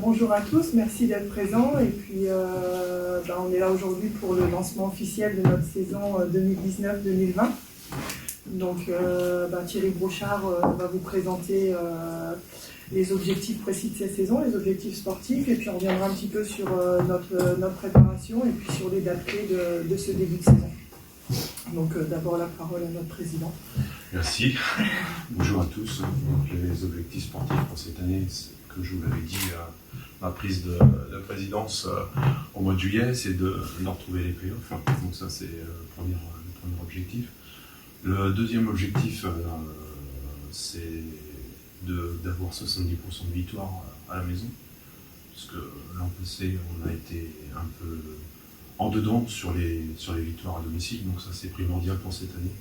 Bonjour à tous, merci d'être présents. Et puis, on est là aujourd'hui pour le lancement officiel de notre saison 2019-2020. Donc, Thierry Brochard va vous présenter les objectifs précis de cette saison, les objectifs sportifs, et puis on reviendra un petit peu sur notre préparation et puis sur les dates clés de ce début de saison. Donc, d'abord la parole à notre président. Merci. Bonjour à tous. Donc, les objectifs sportifs pour cette année, que je vous l'avais dit à ma prise de présidence au mois de juillet, c'est de retrouver les playoffs. Donc ça, c'est le premier objectif. Le deuxième objectif, c'est d'avoir 70% de victoire à la maison. Parce que l'an passé, on a été un peu en dedans sur les victoires à domicile. Donc ça, c'est primordial pour cette année.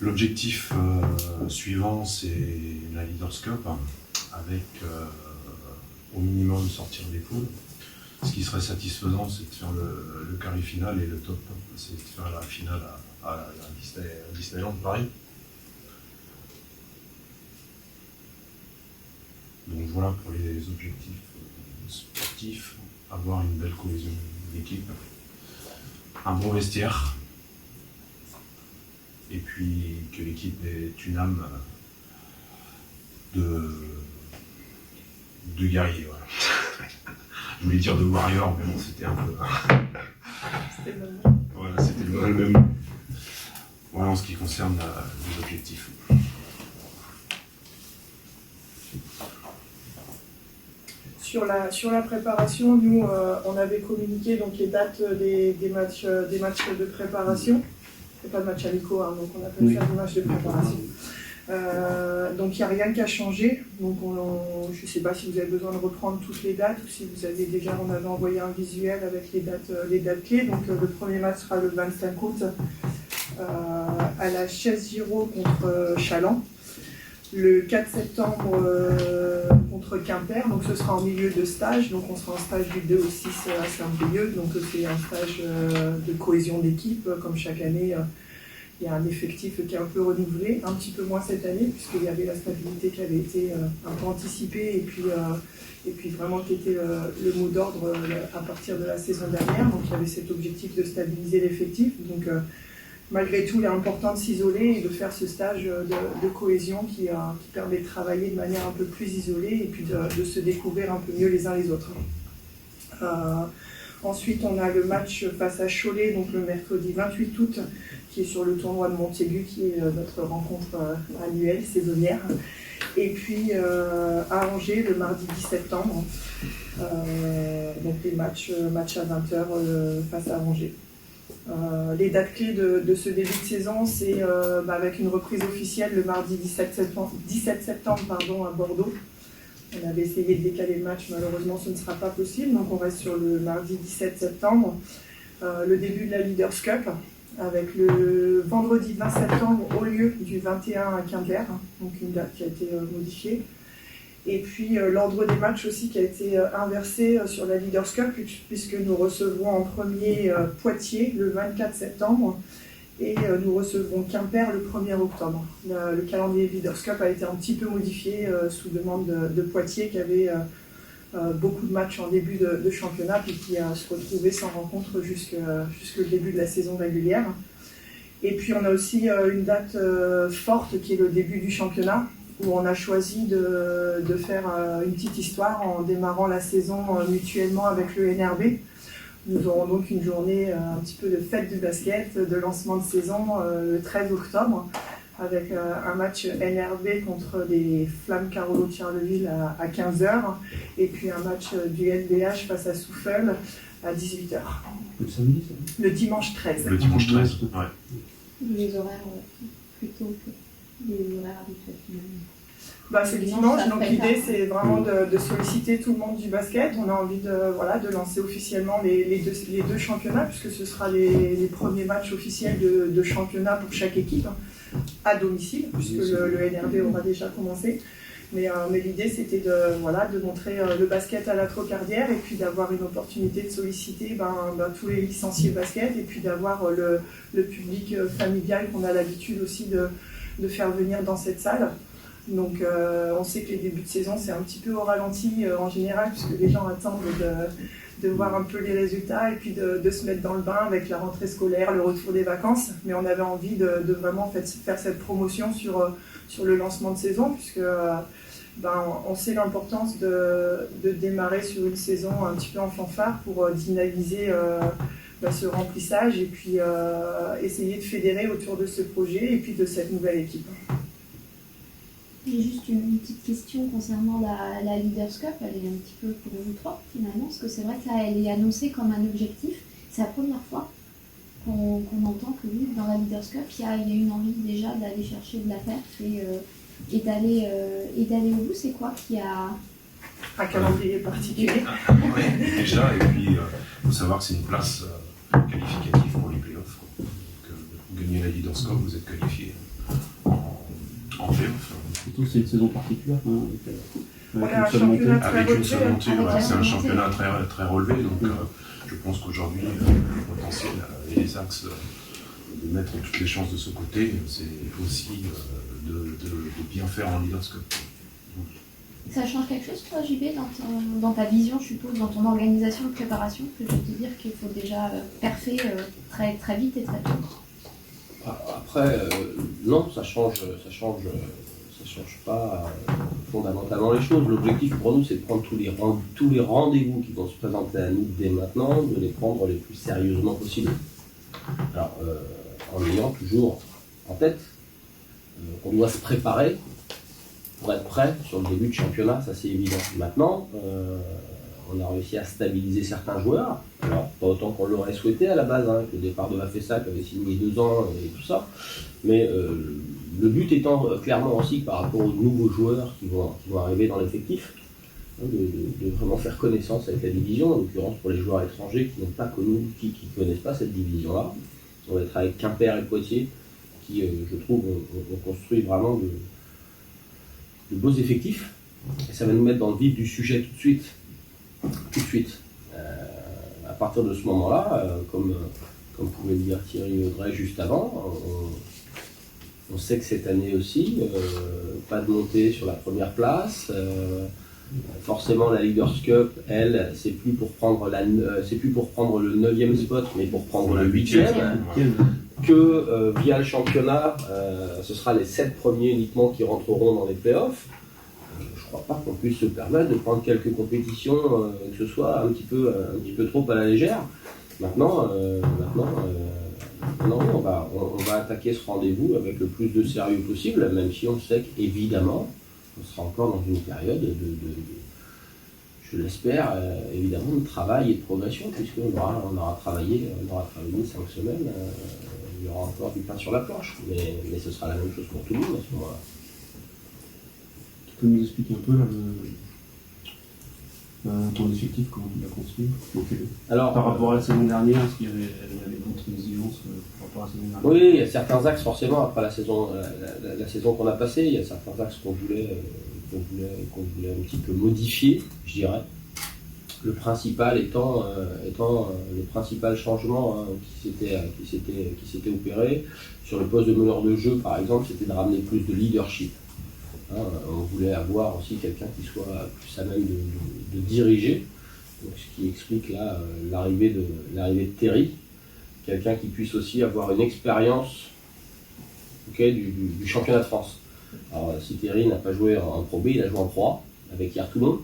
L'objectif suivant, c'est la Leaders Cup, avec au minimum sortir des poules. Ce qui serait satisfaisant, c'est de faire le quart final, et le top, c'est de faire la finale à Disneyland Paris. Donc voilà pour les objectifs sportifs, avoir une belle cohésion d'équipe, un bon vestiaire, et puis que l'équipe ait une âme de guerrier. Voilà. Je voulais dire de warrior, mais bon, c'était un peu... C'était le même. Voilà, c'était le même. Voilà en ce qui concerne les objectifs. Sur la préparation, nous, on avait communiqué donc, les dates des matchs de préparation. C'est pas de matchs amicaux, hein, donc on appelle ça des matchs de préparation. Donc il n'y a rien qui a changé. Donc je ne sais pas si vous avez besoin de reprendre toutes les dates ou si vous avez déjà, on avait envoyé un visuel avec les dates clés. Donc le premier match sera le 25 août à la Chaise Giraud contre Chaland. Le 4 septembre contre Quimper, donc ce sera en milieu de stage, donc on sera en stage du 2 au 6 à Saint-Brieuc, donc c'est un stage de cohésion d'équipe, comme chaque année. Il y a un effectif qui est un peu renouvelé, un petit peu moins cette année, puisqu'il y avait la stabilité qui avait été un peu anticipée, et puis vraiment qui était le mot d'ordre à partir de la saison dernière. Donc il y avait cet objectif de stabiliser l'effectif. Donc malgré tout, il est important de s'isoler et de faire ce stage de cohésion qui permet de travailler de manière un peu plus isolée et puis de se découvrir un peu mieux les uns les autres. Ensuite, on a le match face à Cholet, donc le mercredi 28 août, qui est sur le tournoi de Montaigu, qui est notre rencontre annuelle, saisonnière. Et puis à Angers, le mardi 10 septembre, donc les matchs à 20h face à Angers. Les dates clés de ce début de saison, c'est avec une reprise officielle le mardi 17 septembre à Bordeaux. On avait essayé de décaler le match, malheureusement ce ne sera pas possible, donc on reste sur le mardi 17 septembre. Le début de la Leaders Cup, avec le vendredi 20 septembre au lieu du 21 à Quimper, donc une date qui a été modifiée. Et puis l'ordre des matchs aussi qui a été inversé sur la Leaders Cup, puisque nous recevrons en premier Poitiers le 24 septembre et nous recevrons Quimper le 1er octobre. Le calendrier Leaders Cup a été un petit peu modifié sous demande de Poitiers, qui avait beaucoup de matchs en début de championnat, puis qui se retrouvait sans rencontre jusqu'au début de la saison régulière. Et puis on a aussi une date forte qui est le début du championnat, où on a choisi de faire une petite histoire en démarrant la saison mutuellement avec le NRB. Nous aurons donc une journée un petit peu de fête du basket, de lancement de saison le 13 octobre, avec un match NRB contre les Flammes Carolo de Charleville à 15h, et puis un match du LBH face à Souffle à 18h. Le samedi, ça ? Le dimanche 13. Le dimanche 13, ouais. Les horaires plutôt que les horaires habituels. C'est le dimanche, donc l'idée c'est vraiment de solliciter tout le monde du basket. On a envie de lancer officiellement les deux championnats, puisque ce sera les premiers matchs officiels de championnat pour chaque équipe, à domicile, puisque le NRB aura déjà commencé. Mais l'idée c'était de montrer le basket à la Trocardière, et puis d'avoir une opportunité de solliciter tous les licenciés basket, et puis d'avoir le public familial qu'on a l'habitude aussi de faire venir dans cette salle. Donc on sait que les débuts de saison c'est un petit peu au ralenti en général puisque les gens attendent de voir un peu les résultats et puis de se mettre dans le bain avec la rentrée scolaire, le retour des vacances. Mais on avait envie de vraiment faire cette promotion sur le lancement de saison puisque on sait l'importance de démarrer sur une saison un petit peu en fanfare pour dynamiser ce remplissage et puis essayer de fédérer autour de ce projet et puis de cette nouvelle équipe. J'ai juste une petite question concernant la Leaders Cup. Elle est un petit peu pour vous trois finalement, parce que c'est vrai que là elle est annoncée comme un objectif. C'est la première fois qu'on entend que oui, dans la Leaders Cup, il y a une envie déjà d'aller chercher de la perf et d'aller au bout. C'est quoi qui a... Un calendrier particulier. Oui, déjà, et puis il faut savoir que c'est une place qualificative pour les playoffs. Donc, vous gagnez la Leaders Cup, vous êtes qualifié en playoffs. Surtout c'est une saison particulière. On a un championnat très Avec une seule relevé. montée, ouais, c'est un championnat très relevé. Donc je pense qu'aujourd'hui, le potentiel et les axes de mettre toutes les chances de ce côté, c'est aussi de bien faire en Leaders Cup. Ça change quelque chose toi JB dans ta vision, je suppose, dans ton organisation de préparation, que de te dire qu'il faut déjà perfer très, très vite et très tôt? Après, non, ça change pas fondamentalement les choses. L'objectif pour nous, c'est de prendre tous les rendez-vous qui vont se présenter à nous dès maintenant, de les prendre le plus sérieusement possible. Alors, en ayant toujours en tête qu'on doit se préparer pour être prêt sur le début de championnat, ça c'est évident. Maintenant, on a réussi à stabiliser certains joueurs, alors pas autant qu'on l'aurait souhaité à la base, hein, que le départ de Mafessac avait signé 2 ans et tout ça, mais le but étant clairement aussi par rapport aux nouveaux joueurs qui vont arriver dans l'effectif, hein, de vraiment faire connaissance avec la division, en l'occurrence pour les joueurs étrangers qui n'ont pas connu, qui ne connaissent pas cette division-là. On va être avec Quimper et Poitiers, qui je trouve ont construit vraiment de beaux effectifs, et ça va nous mettre dans le vif du sujet tout de suite. À partir de ce moment-là, comme pouvait le dire Thierry Audrey juste avant, on sait que cette année aussi, pas de montée sur la première place. Forcément, la Leaders Cup, elle, c'est plus pour prendre le 9e spot, mais pour prendre le 8e. Que via le championnat, ce sera les 7 premiers uniquement qui rentreront dans les playoffs. Je ne crois pas qu'on puisse se permettre de prendre quelques compétitions, que ce soit un petit peu trop à la légère. Maintenant, on va attaquer ce rendez-vous avec le plus de sérieux possible, même si on sait qu'évidemment, on sera encore dans une période je l'espère, évidemment, de travail et de progression, puisqu'on aura travaillé 5 semaines. Il y aura encore du pain sur la planche, mais ce sera la même chose pour tout le monde à ce moment-là. Tu peux nous expliquer un peu ton effectif, comment tu l'as construit? Alors, par rapport à la saison dernière, est-ce qu'il y avait d'autres exigences par rapport à la saison dernière? Oui, il y a certains axes forcément, après la saison qu'on a passée, il y a certains axes qu'on voulait un petit peu modifier, je dirais. Le principal étant le principal changement qui s'était opéré sur le poste de meneur de jeu, par exemple, c'était de ramener plus de leadership. On voulait avoir aussi quelqu'un qui soit plus à même de diriger, donc, ce qui explique là l'arrivée de Terry, quelqu'un qui puisse aussi avoir une expérience du championnat de France. Alors, si Terry n'a pas joué en Pro B, il a joué en Pro A avec Hier Toulon.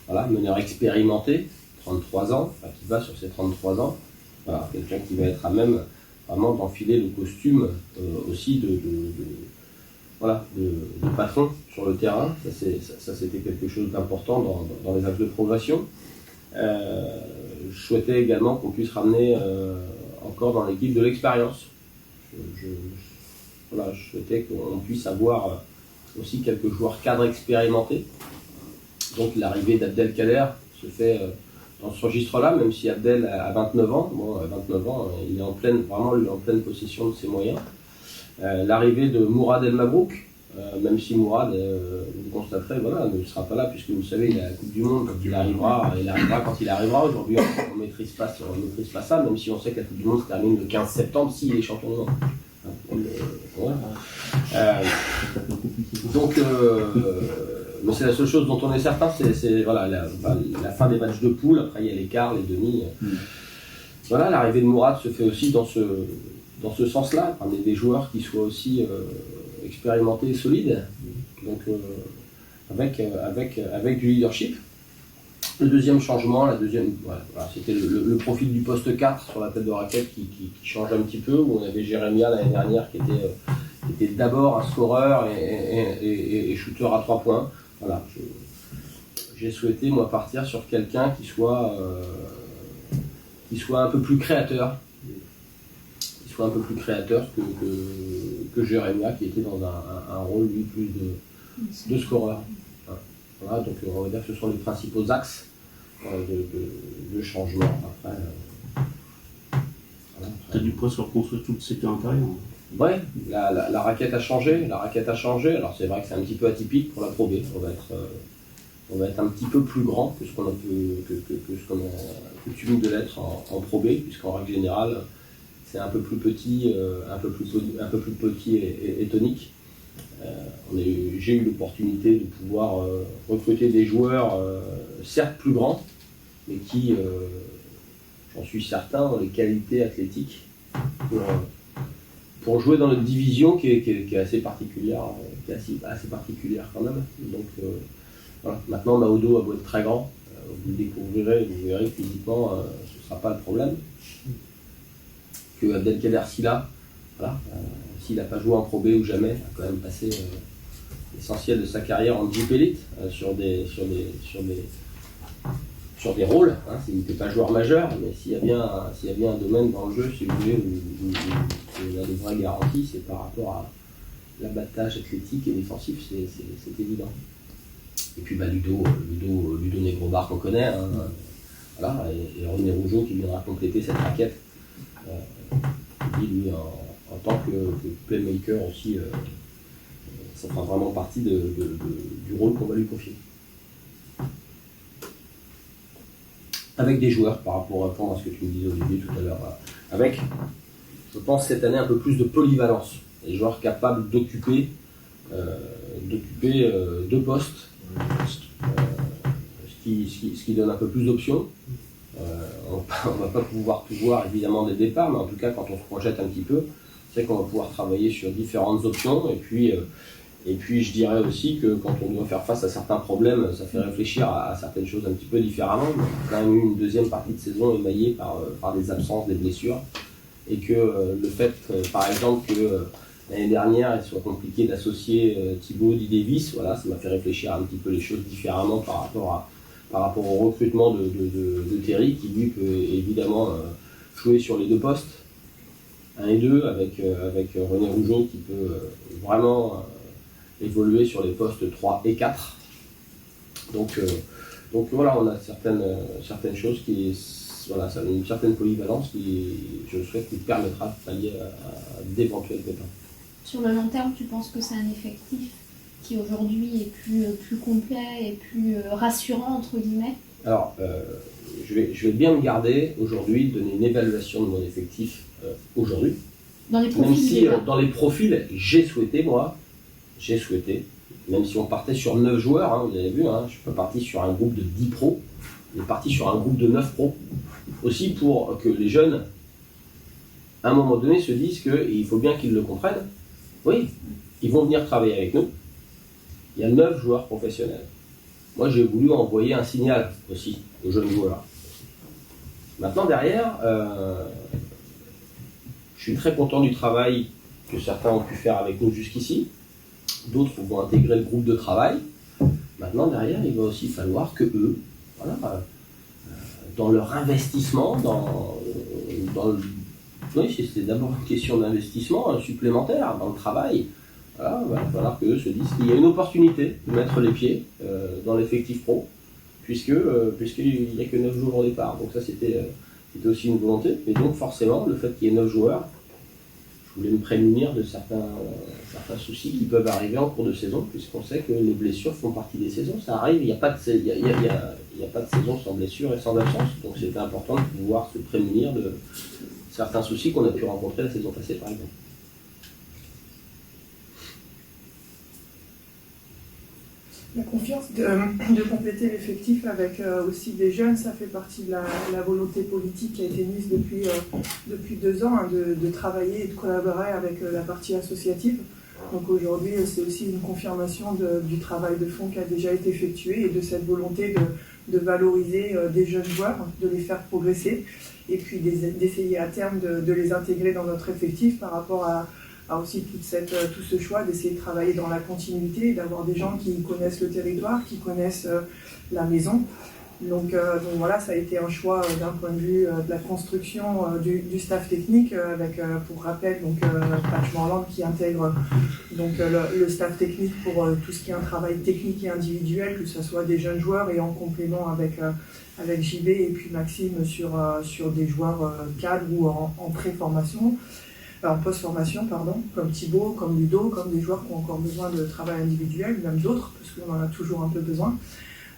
Voilà, meneur expérimenté, 33 ans, qui va sur ses 33 ans. Voilà, quelqu'un qui va être à même vraiment d'enfiler le costume aussi de patron sur le terrain. Ça c'était quelque chose d'important dans les axes de progression. Je souhaitais également qu'on puisse ramener encore dans l'équipe de l'expérience. Je souhaitais qu'on puisse avoir aussi quelques joueurs cadres expérimentés. Donc l'arrivée d'Abdelkader se fait dans ce registre-là, même si Abdel a 29 ans. Bon, à 29 ans, il est en pleine possession de ses moyens. L'arrivée de Mourad El Mabrouk, même si Mourad, vous le constaterez, ne sera pas là, puisque vous savez, il a la Coupe du Monde, il arrivera quand il arrivera. Aujourd'hui, on ne maîtrise pas ça, même si on sait que la Coupe du Monde se termine le 15 septembre s'il est champion du monde. Donc, mais c'est la seule chose dont on est certain, c'est voilà, la fin des matchs de poule. Après, il y a les quarts, les demi. Voilà, l'arrivée de Mourad se fait aussi dans ce sens-là, ramener des joueurs qui soient aussi expérimentés et solides, donc avec du leadership. Le deuxième changement, voilà, c'était le profil du poste 4 sur la tête de raquette qui change un petit peu, où on avait Jérémia l'année dernière qui était d'abord un scoreur et shooter à 3 points. Voilà, j'ai souhaité moi partir sur quelqu'un qui soit un peu plus créateur, que Jérémia, qui était dans un rôle lui plus de scoreur. Voilà, donc on va dire que ce sont les principaux axes de changement. Après, tu as du poids sur construire tout le secteur intérieur. Ouais, la raquette a changé. Alors c'est vrai que c'est un petit peu atypique pour la Pro B. On va être un petit peu plus grand que ce qu'on a coutume de l'être en Pro B, puisqu'en règle générale, c'est un peu plus petit, et tonique. J'ai eu l'opportunité de pouvoir recruter des joueurs, certes plus grands, mais qui, j'en suis certain, ont les qualités athlétiques pour jouer dans notre division qui est assez particulière, assez particulière quand même. Donc voilà. Maintenant, Maodo a beau être très grand, vous le découvrirez, vous verrez que physiquement, ce ne sera pas le problème. Que Abdelkader Silla, voilà, s'il n'a pas joué en Pro B ou jamais, a quand même passé l'essentiel de sa carrière en Jeep Elite sur des rôles. Hein, il n'était pas joueur majeur, mais s'il y a bien un domaine dans le jeu, si vous voulez, où il y a des vraies garanties, c'est par rapport à l'abattage athlétique et défensif, c'est évident. Et puis Ludo Negrobar qu'on connaît, hein, voilà, et René Rougeau qui viendra compléter cette raquette. Lui, en tant que playmaker aussi, ça fera vraiment partie du rôle qu'on va lui confier. Avec des joueurs, par rapport à ce que tu me disais Olivier tout à l'heure, avec, je pense, cette année un peu plus de polyvalence. Des joueurs capables d'occuper 2 postes, ce qui donne un peu plus d'options. On ne va pas pouvoir tout voir évidemment dès le départ, mais en tout cas quand on se projette un petit peu, c'est qu'on va pouvoir travailler sur différentes options. Et puis je dirais aussi que quand on doit faire face à certains problèmes, ça fait réfléchir à certaines choses un petit peu différemment. On a quand même eu une deuxième partie de saison émaillée par des absences, des blessures, et que le fait, par exemple, que l'année dernière il soit compliqué d'associer Thibaut Di Davis, voilà, ça m'a fait réfléchir un petit peu les choses différemment par rapport au recrutement de Terry, qui lui peut évidemment jouer sur les 2 postes, 1 et 2, avec René Rougeau qui peut vraiment évoluer sur les postes 3 et 4. Donc voilà, on a certaines choses voilà, ça a une certaine polyvalence qui, je souhaite, nous permettra de pallier à d'éventuels pépins. Sur le long terme, tu penses que c'est un effectif qui aujourd'hui est plus complet et plus rassurant, entre guillemets? Alors, je vais bien me garder aujourd'hui de donner une évaluation de mon effectif aujourd'hui. Dans les profils, même si dans les profils, j'ai souhaité, même si on partait sur 9 joueurs, hein, vous avez vu, hein, je suis pas parti sur un groupe de 10 pros, on est parti sur un groupe de 9 pros. Aussi pour que les jeunes, à un moment donné, se disent que, et il faut bien qu'ils le comprennent, oui, ils vont venir travailler avec nous. Il y a 9 joueurs professionnels. Moi, j'ai voulu envoyer un signal aussi aux jeunes joueurs. Maintenant, derrière, je suis très content du travail que certains ont pu faire avec nous jusqu'ici. D'autres vont intégrer le groupe de travail. Maintenant, derrière, il va aussi falloir que eux, voilà, dans leur investissement, oui, c'est d'abord une question d'investissement supplémentaire dans le travail. Voilà, il va falloir qu'eux se disent qu'il y a une opportunité de mettre les pieds dans l'effectif pro, puisqu'il n'y a que 9 joueurs au départ. Donc ça, c'était aussi une volonté. Mais donc forcément, le fait qu'il y ait 9 joueurs, je voulais me prémunir de certains soucis qui peuvent arriver en cours de saison, puisqu'on sait que les blessures font partie des saisons. Ça arrive, il n'y a pas de saison sans blessure et sans absence. Donc c'était important de pouvoir se prémunir de certains soucis qu'on a pu rencontrer la saison passée, par exemple. La confiance de compléter l'effectif avec aussi des jeunes, ça fait partie de la volonté politique qui a été mise depuis 2 ans, hein, de travailler et de collaborer avec la partie associative. Donc aujourd'hui, c'est aussi une confirmation du travail de fond qui a déjà été effectué et de cette volonté de valoriser des jeunes joueurs, de les faire progresser et puis d'essayer à terme de les intégrer dans notre effectif par rapport à aussi tout ce choix d'essayer de travailler dans la continuité, d'avoir des gens qui connaissent le territoire, qui connaissent la maison. Donc voilà, ça a été un choix d'un point de vue de la construction du staff technique, avec pour rappel Patch Morland qui intègre le staff technique pour tout ce qui est un travail technique et individuel, que ce soit des jeunes joueurs et en complément avec JB et puis Maxime sur des joueurs cadres ou en pré-formation. En post-formation, pardon, comme Thibaut, comme Ludo, comme des joueurs qui ont encore besoin de travail individuel, même d'autres, parce qu'on en a toujours un peu besoin.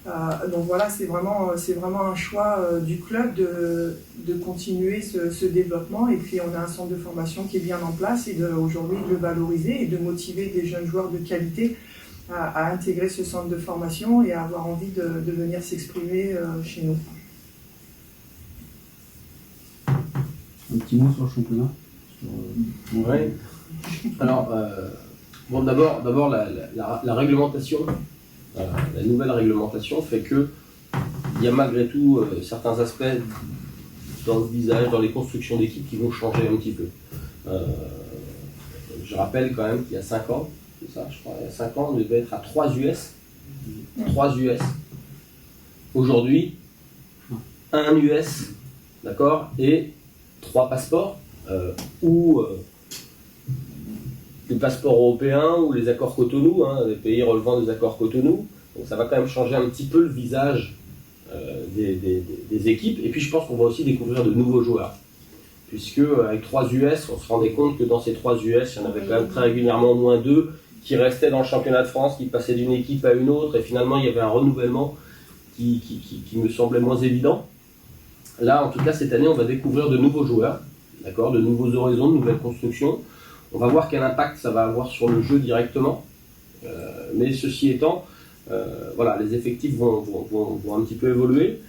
Donc voilà, c'est vraiment un choix du club de continuer ce développement. Et puis on a un centre de formation qui est bien en place et aujourd'hui de le valoriser et de motiver des jeunes joueurs de qualité à intégrer ce centre de formation et à avoir envie de venir s'exprimer chez nous. Un petit mot sur le championnat. Ouais. Alors, bon, d'abord la réglementation, la nouvelle réglementation fait que il y a malgré tout certains aspects dans le visage, dans les constructions d'équipe qui vont changer un petit peu. Je rappelle quand même qu'il y a 5 ans, c'est ça, je crois, il y a 5 ans, on devait être à 3 US. 3 US. Aujourd'hui, 1 US, d'accord, et 3 passeports. Ou les passeports européens ou les accords Cotonou, les pays relevant des accords Cotonou. Donc ça va quand même changer un petit peu le visage des équipes. Et puis je pense qu'on va aussi découvrir de nouveaux joueurs. Puisque avec 3 US, on se rendait compte que dans ces 3 US, il y en avait quand même très régulièrement au moins 2 qui restaient dans le championnat de France, qui passaient d'une équipe à une autre. Et finalement, il y avait un renouvellement qui me semblait moins évident. Là, en tout cas, cette année, on va découvrir de nouveaux joueurs. D'accord, de nouveaux horizons, de nouvelles constructions. On va voir quel impact ça va avoir sur le jeu directement. Mais ceci étant, voilà, les effectifs vont un petit peu évoluer.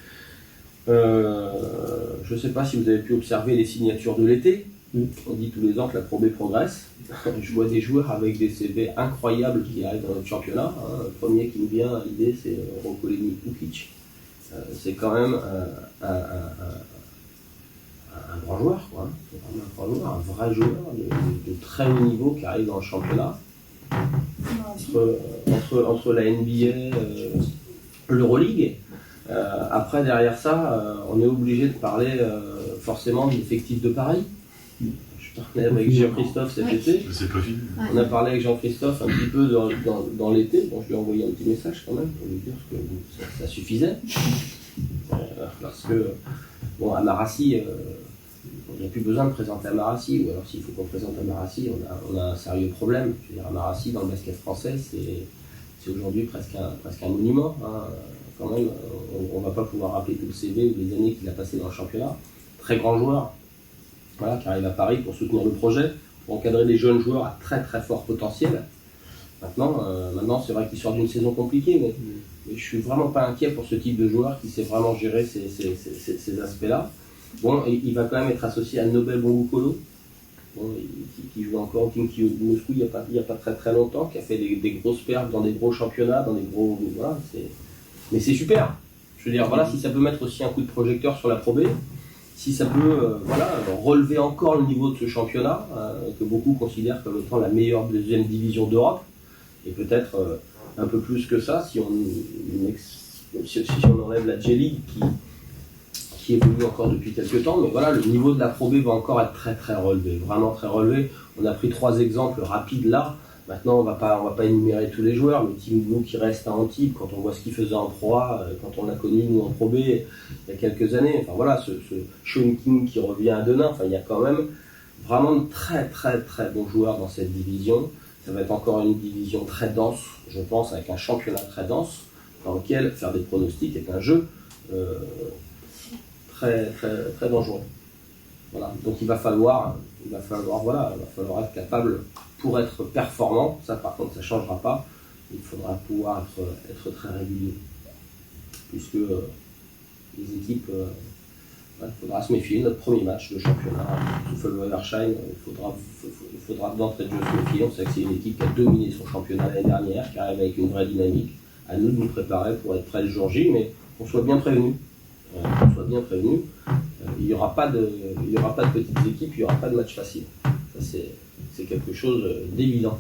Je ne sais pas si vous avez pu observer les signatures de l'été. On dit tous les ans que la Pro B progresse. Je vois des joueurs avec des CV incroyables qui arrivent dans notre championnat. Le premier qui me vient à l'idée, c'est Rokoleni Pukic. C'est quand même un grand joueur, quoi. C'est vraiment un vrai joueur de très haut niveau qui arrive dans le championnat. Entre la NBA, l'Euroleague. Après, derrière ça, on est obligé de parler forcément de l'effectif de Paris. Je parlais avec Jean-Christophe cet été. C'est pas fini. On a parlé avec Jean-Christophe un petit peu dans l'été. Bon, je lui ai envoyé un petit message quand même pour lui dire que ça suffisait. Parce que, bon, à Marassi, il n'y a plus besoin de présenter Amarassi, ou alors s'il faut qu'on présente Amarassi, on a un sérieux problème. Je veux dire, Amarassi dans le basket français, c'est aujourd'hui presque un monument. Quand même, on ne va pas pouvoir rappeler tout le CV ou les années qu'il a passé dans le championnat. Très grand joueur, voilà, qui arrive à Paris pour soutenir le projet, pour encadrer des jeunes joueurs à très très fort potentiel. Maintenant c'est vrai qu'il sort d'une saison compliquée, mais je ne suis vraiment pas inquiet pour ce type de joueur qui sait vraiment gérer ces aspects-là. Bon, il va quand même être associé à Nobel Bongukolo, qui joue encore au King Kyiv de Moscou il n'y a pas très très longtemps, qui a fait des grosses perfs dans des gros championnats, dans des gros... Voilà, mais c'est super. Je veux dire, voilà, si ça peut mettre aussi un coup de projecteur sur la Pro B, si ça peut relever encore le niveau de ce championnat, que beaucoup considèrent comme étant la meilleure deuxième division d'Europe, et peut-être un peu plus que ça, si on enlève la J-League qui évolue encore depuis quelques temps, mais voilà, le niveau de la Pro B va encore être très très relevé, vraiment très relevé. On a pris 3 exemples rapides là. Maintenant, on va pas énumérer tous les joueurs, mais Tim Blue qui reste à Antibes, quand on voit ce qu'il faisait en Pro A, quand on l'a connu nous en Pro B il y a quelques années. Enfin voilà, ce Sean King qui revient à Denain, enfin il y a quand même vraiment de très très très bons joueurs dans cette division. Ça va être encore une division très dense, je pense, avec un championnat très dense, dans lequel faire des pronostics est un jeu très très très dangereux. Voilà. Donc il va falloir être capable, pour être performant, ça par contre ça ne changera pas, il faudra pouvoir être très régulier. Puisque les équipes, il faudra se méfier. Notre premier match de championnat, Tuffel-Wollersheim, il faudra d'entrée de jeu se méfier. On sait que c'est une équipe qui a dominé son championnat l'année dernière, qui arrive avec une vraie dynamique. À nous de nous préparer pour être prêts le jour J, mais qu'on soit bien prévenus. Il n'y aura pas de petites équipes, il n'y aura pas de match facile. Ça, c'est quelque chose d'évident.